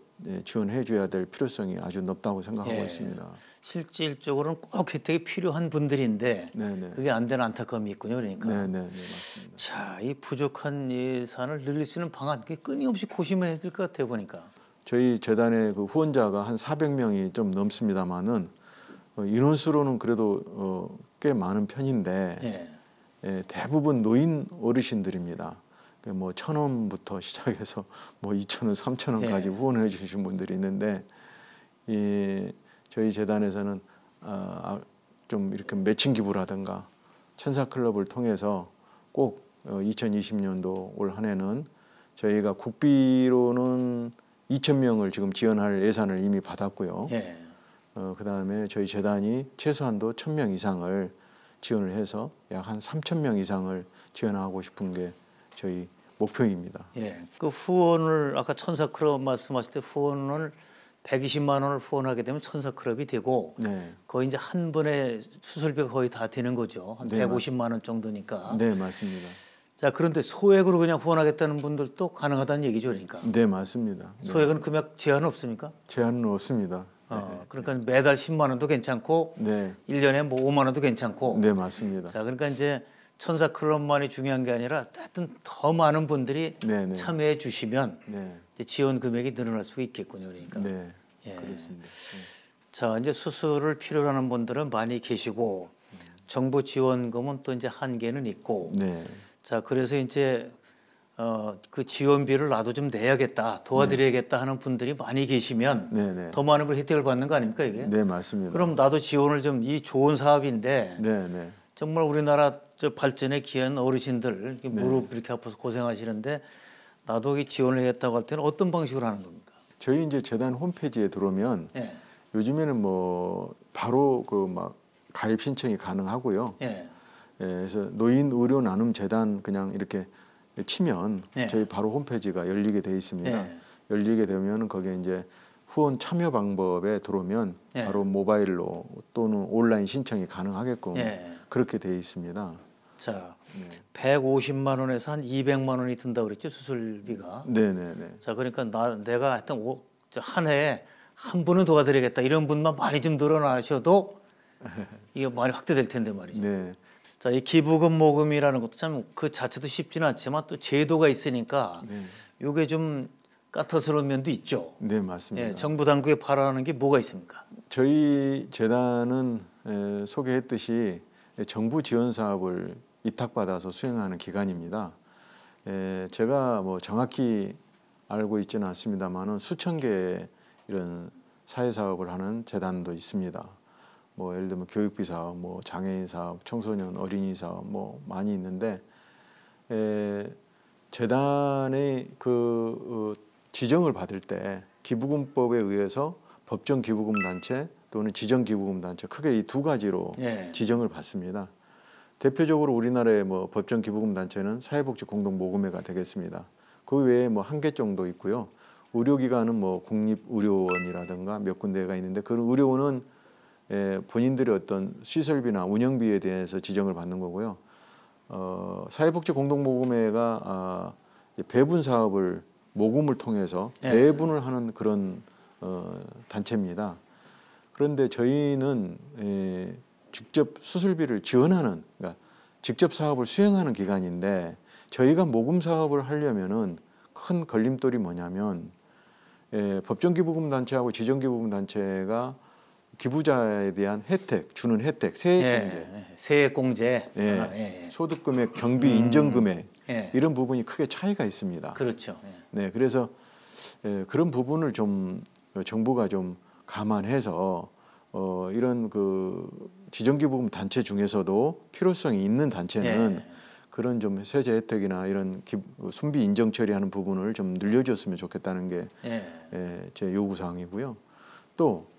지원해 줘야 될 필요성이 아주 높다고 생각하고 예. 있습니다. 실질적으로는 꼭 혜택이 필요한 분들인데 네네. 그게 안 되는 안타까움이 있군요. 그러니까. 네네 맞습니다. 자, 이 부족한 예산을 늘릴 수 있는 방안 그게 끊임없이 고심해야 될 것 같아요. 보니까. 저희 재단의 그 후원자가 한 400명이 좀 넘습니다만은 인원수로는 그래도 꽤 많은 편인데 예. 대부분 노인 어르신들입니다. 뭐 1,000원부터 시작해서 뭐 2,000원, 3,000원까지 후원해 주신 분들이 있는데 저희 재단에서는 좀 이렇게 매칭 기부라든가 천사클럽을 통해서 꼭 2020년도 올 한 해는 저희가 국비로는 2,000명을 지금 지원할 예산을 이미 받았고요. 예. 그다음에 저희 재단이 최소한도 1,000명 이상을 지원을 해서 약 한 3,000명 이상을 지원하고 싶은 게 저희 목표입니다. 예. 그 후원을 아까 천사클럽 말씀하실 때 후원을 120만 원을 후원하게 되면 천사클럽이 되고 네, 거의 이제 한 번에 수술비가 거의 다 되는 거죠. 한 네, 150만 원 정도니까. 네 맞습니다. 자, 그런데 소액으로 그냥 후원하겠다는 분들도 가능하다는 얘기죠, 그러니까. 네 맞습니다. 네. 소액은 금액 제한은 없습니까? 제한은 없습니다. 그러니까 매달 10만 원도 괜찮고 네, 1년에 뭐 5만 원도 괜찮고. 네 맞습니다. 자, 그러니까 이제 천사클럽만이 중요한 게 아니라 하여튼 더 많은 분들이 네, 네. 참여해 주시면 네, 이제 지원 금액이 늘어날 수 있겠군요, 그러니까. 네, 예. 그렇습니다. 자, 이제 수술을 필요로 하는 분들은 많이 계시고 정부 지원금은 또 이제 한계는 있고. 네, 자, 그래서 이제 그 지원비를 나도 좀 내야겠다, 도와드려야겠다 하는 분들이 많이 계시면 네, 네, 더 많은 걸 혜택을 받는 거 아닙니까 이게? 네 맞습니다. 그럼 나도 지원을 좀 이 좋은 사업인데 네, 네. 정말 우리나라 저 발전에 기여한 어르신들 무릎 이렇게 아파서 고생하시는데 나도 이 지원을 해야겠다고 할 때는 어떤 방식으로 하는 겁니까? 저희 이제 재단 홈페이지에 들어오면 예, 요즘에는 뭐 바로 그 막 가입 신청이 가능하고요. 예, 그래서 노인 의료 나눔 재단 그냥 이렇게 치면 예. 저희 바로 홈페이지가 열리게 돼 있습니다. 예. 열리게 되면 거기에 이제 후원 참여 방법에 들어오면 예. 바로 모바일로 또는 온라인 신청이 가능하게끔 예. 그렇게 돼 있습니다. 자, 네. 150만 원에서 한 200만 원이 든다고 그랬죠 수술비가. 네, 네, 네. 자, 그러니까 내가 하여튼 한 해에 한 분은 도와드리겠다 이런 분만 많이 좀 늘어나셔도 이게 많이 확대될 텐데 말이죠. 네. 자, 이 기부금 모금이라는 것도 참 그 자체도 쉽지는 않지만 또 제도가 있으니까 네. 이게 좀 까탈스러운 면도 있죠. 네, 맞습니다. 예, 정부 당국에 바라는 게 뭐가 있습니까? 저희 재단은 소개했듯이 정부 지원 사업을 위탁받아서 수행하는 기관입니다. 제가 뭐 정확히 알고 있지는 않습니다만은 수천 개의 이런 사회 사업을 하는 재단도 있습니다. 뭐 예를 들면 교육비 사업, 뭐 장애인 사업, 청소년 어린이 사업 뭐 많이 있는데 재단의 그 지정을 받을 때 기부금법에 의해서 법정 기부금 단체 또는 지정 기부금 단체 크게 이 두 가지로 예. 지정을 받습니다. 대표적으로 우리나라의 뭐 법정 기부금 단체는 사회복지 공동모금회가 되겠습니다. 그 외에 뭐 한 개 정도 있고요. 의료기관은 뭐 국립의료원이라든가 몇 군데가 있는데 그 의료원은 본인들의 어떤 시설비나 운영비에 대해서 지정을 받는 거고요. 사회복지 공동모금회가 배분 사업을 모금을 통해서 배분을 하는 그런 단체입니다. 그런데 저희는 직접 수술비를 지원하는, 그러니까 직접 사업을 수행하는 기관인데 저희가 모금 사업을 하려면은 큰 걸림돌이 뭐냐면 법정기부금 단체하고 지정기부금 단체가 기부자에 대한 혜택, 주는 혜택, 세액공제, 세액공제, 소득금액, 경비 인정금액 예. 이런 부분이 크게 차이가 있습니다. 그렇죠. 네, 그래서 그런 부분을 좀 정부가 좀 감안해서 이런 그 지정기부금 단체 중에서도 필요성이 있는 단체는 예. 그런 좀 세제 혜택이나 이런 손비 인정 처리하는 부분을 좀 늘려줬으면 좋겠다는 게 제 요구 사항이고요. 또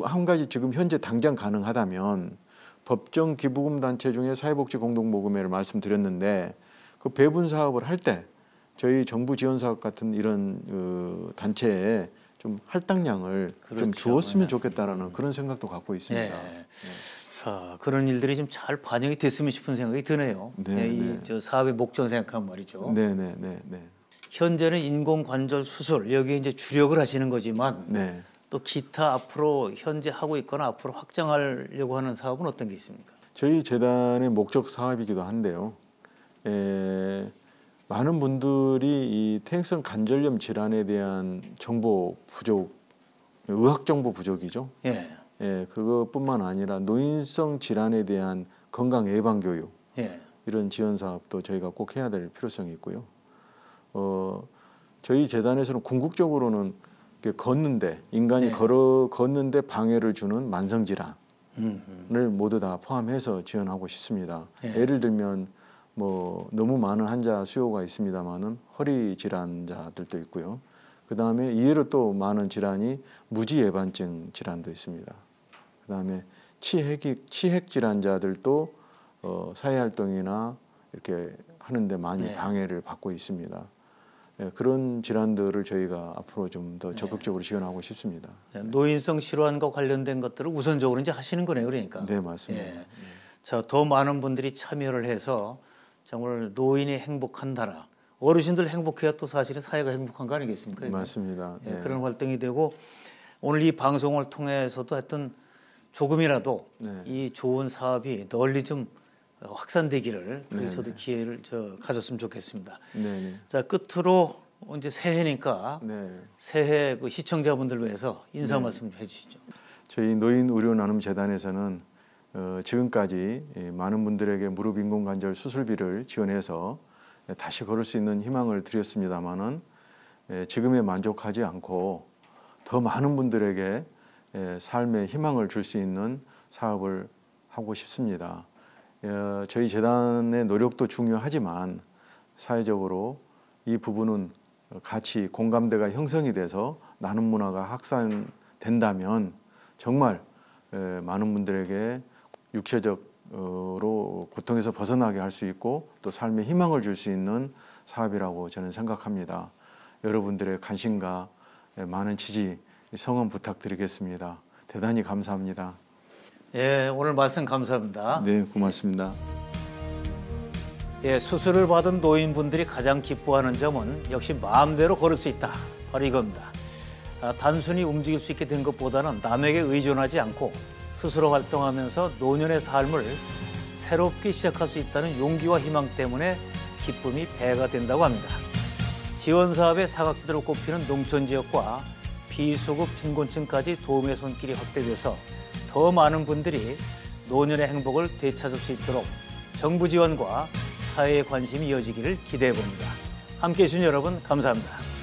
한 가지 지금 현재 당장 가능하다면 법정 기부금 단체 중에 사회복지 공동모금회를 말씀드렸는데 그 배분 사업을 할 때 저희 정부 지원 사업 같은 이런 단체에 좀 할당량을 그렇죠. 좀 주었으면 좋겠다라는 그런 생각도 갖고 있습니다. 자, 그런 일들이 좀 잘 반영이 됐으면 싶은 생각이 드네요. 이 저 사업의 목적 생각하면 말이죠. 네. 현재는 인공관절 수술 여기에 이제 주력을 하시는 거지만 네. 또 기타 앞으로 현재 하고 있거나 앞으로 확장하려고 하는 사업은 어떤 게 있습니까? 저희 재단의 목적 사업이기도 한데요. 많은 분들이 이 퇴행성 관절염 질환에 대한 정보 부족, 의학 정보 부족이죠. 그것뿐만 아니라 노인성 질환에 대한 건강 예방 교육 이런 지원 사업도 저희가 꼭 해야 될 필요성이 있고요. 저희 재단에서는 궁극적으로는 걷는데 인간이 걷는데 방해를 주는 만성 질환을 모두 다 포함해서 지원하고 싶습니다. 예를 들면 뭐 너무 많은 환자 수요가 있습니다만은 허리 질환자들도 있고요. 그 다음에 이외로 또 많은 질환이 무지 예반증 질환도 있습니다. 그 다음에 치핵 질환자들도 사회 활동이나 이렇게 하는데 많이 방해를 받고 있습니다. 그런 질환들을 저희가 앞으로 좀 더 적극적으로 지원하고 싶습니다. 노인성 질환과 관련된 것들을 우선적으로 이제 하시는 거네요, 그러니까. 네, 맞습니다. 자, 더 많은 분들이 참여를 해서 정말 노인이 행복한 나라, 어르신들 행복해야 또 사실은 사회가 행복한 거 아니겠습니까? 맞습니다. 그런 활동이 되고 오늘 이 방송을 통해서도 하여튼 조금이라도 이 좋은 사업이 널리 좀 확산되기를 저도 기회를 가졌으면 좋겠습니다. 자, 끝으로 이제 새해니까 새해 그 시청자분들 위해서 인사 말씀 좀 해주시죠. 저희 노인 의료 나눔 재단에서는 지금까지 많은 분들에게 무릎 인공관절 수술비를 지원해서 다시 걸을 수 있는 희망을 드렸습니다마는 지금에 만족하지 않고 더 많은 분들에게 삶의 희망을 줄 수 있는 사업을 하고 싶습니다. 저희 재단의 노력도 중요하지만 사회적으로 이 부분은 같이 공감대가 형성이 돼서 나눔 문화가 확산된다면 정말 많은 분들에게 육체적으로 고통에서 벗어나게 할 수 있고 또 삶의 희망을 줄 수 있는 사업이라고 저는 생각합니다. 여러분들의 관심과 많은 지지, 성원 부탁드리겠습니다. 대단히 감사합니다. 오늘 말씀 감사합니다. 네, 고맙습니다. 수술을 받은 노인분들이 가장 기뻐하는 점은 역시 마음대로 걸을 수 있다. 바로 이겁니다. 단순히 움직일 수 있게 된 것보다는 남에게 의존하지 않고 스스로 활동하면서 노년의 삶을 새롭게 시작할 수 있다는 용기와 희망 때문에 기쁨이 배가 된다고 합니다. 지원 사업의 사각지대로 꼽히는 농촌 지역과 비소득 빈곤층까지 도움의 손길이 확대돼서 더 많은 분들이 노년의 행복을 되찾을 수 있도록 정부 지원과 사회의 관심이 이어지기를 기대해 봅니다. 함께해 주신 여러분 감사합니다.